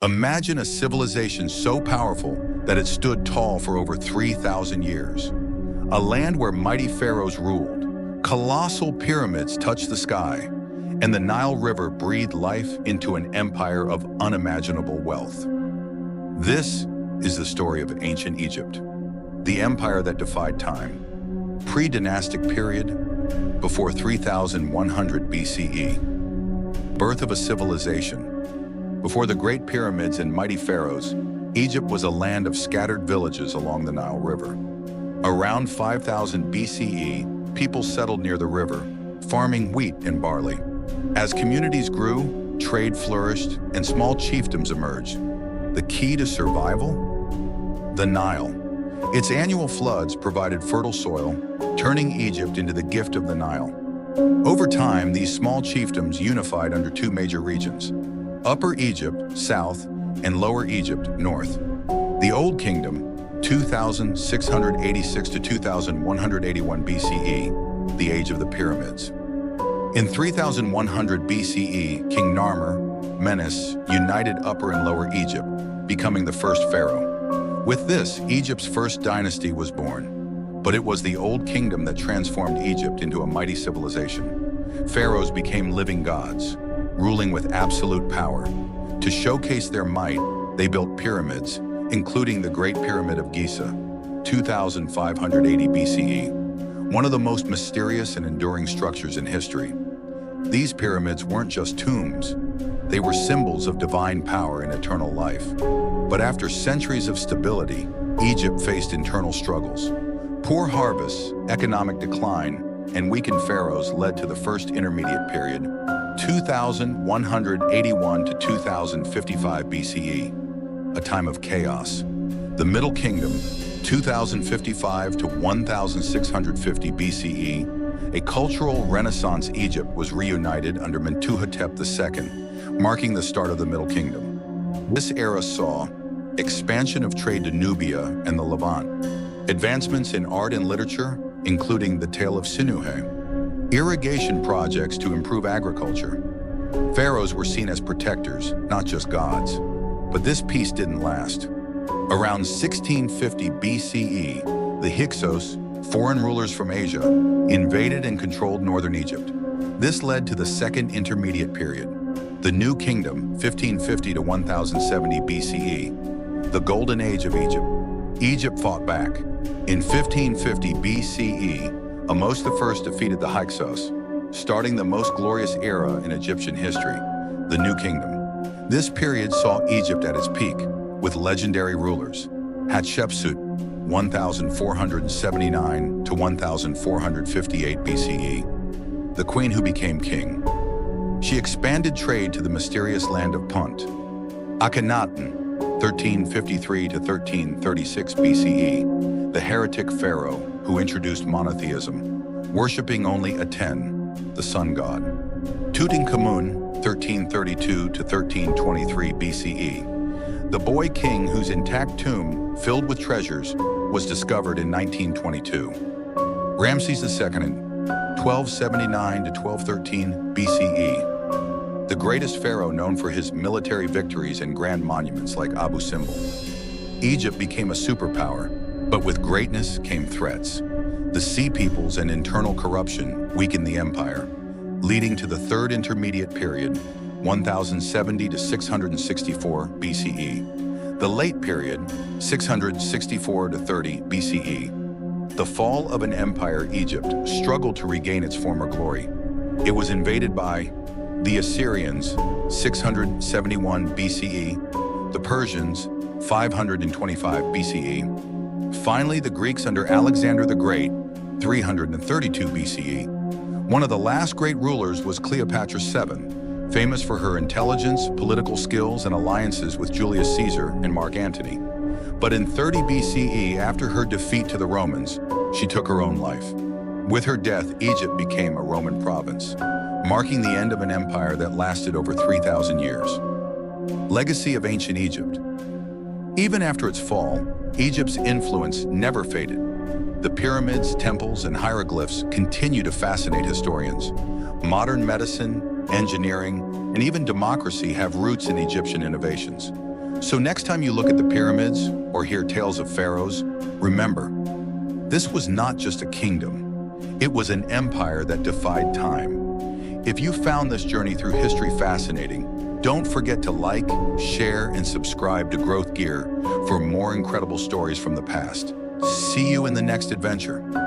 Imagine a civilization so powerful that it stood tall for over 3,000 years. A land where mighty pharaohs ruled, colossal pyramids touched the sky, and the Nile River breathed life into an empire of unimaginable wealth. This is the story of ancient Egypt, the empire that defied time. Pre-dynastic period, before 3100 BCE. Birth of a civilization. Before the Great Pyramids and mighty pharaohs, Egypt was a land of scattered villages along the Nile River. Around 5000 BCE, people settled near the river, farming wheat and barley. As communities grew, trade flourished, and small chiefdoms emerged. The key to survival? The Nile. Its annual floods provided fertile soil, turning Egypt into the gift of the Nile. Over time, these small chiefdoms unified under two major regions: Upper Egypt, south, and Lower Egypt, north. The Old Kingdom, 2686 to 2181 BCE, the age of the pyramids. In 3100 BCE, King Narmer, Menes, united Upper and Lower Egypt, becoming the first pharaoh. With this, Egypt's first dynasty was born. But it was the Old Kingdom that transformed Egypt into a mighty civilization. Pharaohs became living gods, ruling with absolute power. To showcase their might, they built pyramids, including the Great Pyramid of Giza, 2580 BCE, one of the most mysterious and enduring structures in history. These pyramids weren't just tombs, they were symbols of divine power and eternal life. But after centuries of stability, Egypt faced internal struggles. Poor harvests, economic decline, and weakened pharaohs led to the first intermediate period, 2181 to 2055 BCE, a time of chaos. The Middle Kingdom, 2055 to 1650 BCE, a cultural renaissance. Egypt was reunited under Mentuhotep II, marking the start of the Middle Kingdom. This era saw expansion of trade to Nubia and the Levant, advancements in art and literature, including the Tale of Sinuhe, irrigation projects to improve agriculture. Pharaohs were seen as protectors, not just gods. But this peace didn't last. Around 1650 BCE, the Hyksos, foreign rulers from Asia, invaded and controlled northern Egypt. This led to the Second Intermediate Period, the New Kingdom, 1550 to 1070 BCE, the Golden Age of Egypt. Egypt fought back. In 1550 BCE, Amos I defeated the Hyksos, starting the most glorious era in Egyptian history, the New Kingdom. This period saw Egypt at its peak, with legendary rulers: Hatshepsut, 1479 to 1458 BCE, the queen who became king. She expanded trade to the mysterious land of Punt. Akhenaten, 1353 to 1336 BCE, the heretic pharaoh who introduced monotheism, worshipping only Aten, the sun god. Tutankhamun, 1332 to 1323 BCE, the boy king whose intact tomb, filled with treasures, was discovered in 1922. Ramses II, 1279 to 1213 BCE, the greatest pharaoh known for his military victories and grand monuments like Abu Simbel. Egypt became a superpower, but with greatness came threats. The Sea Peoples and internal corruption weakened the empire, leading to the Third Intermediate Period, 1070 to 664 BCE. The Late Period, 664 to 30 BCE. The fall of an empire. Egypt struggled to regain its former glory. It was invaded by the Assyrians, 671 BCE, the Persians, 525 BCE. Finally, the Greeks under Alexander the Great, 332 BCE. One of the last great rulers was Cleopatra VII, famous for her intelligence, political skills, and alliances with Julius Caesar and Mark Antony. But in 30 BCE, after her defeat to the Romans, she took her own life. With her death, Egypt became a Roman province, marking the end of an empire that lasted over 3,000 years. Legacy of ancient Egypt. Even after its fall, Egypt's influence never faded. The pyramids, temples, and hieroglyphs continue to fascinate historians. Modern medicine, engineering, and even democracy have roots in Egyptian innovations. So next time you look at the pyramids or hear tales of pharaohs, remember, this was not just a kingdom. It was an empire that defied time. If you found this journey through history fascinating, don't forget to like, share, and subscribe to Growth Gear for more incredible stories from the past. See you in the next adventure.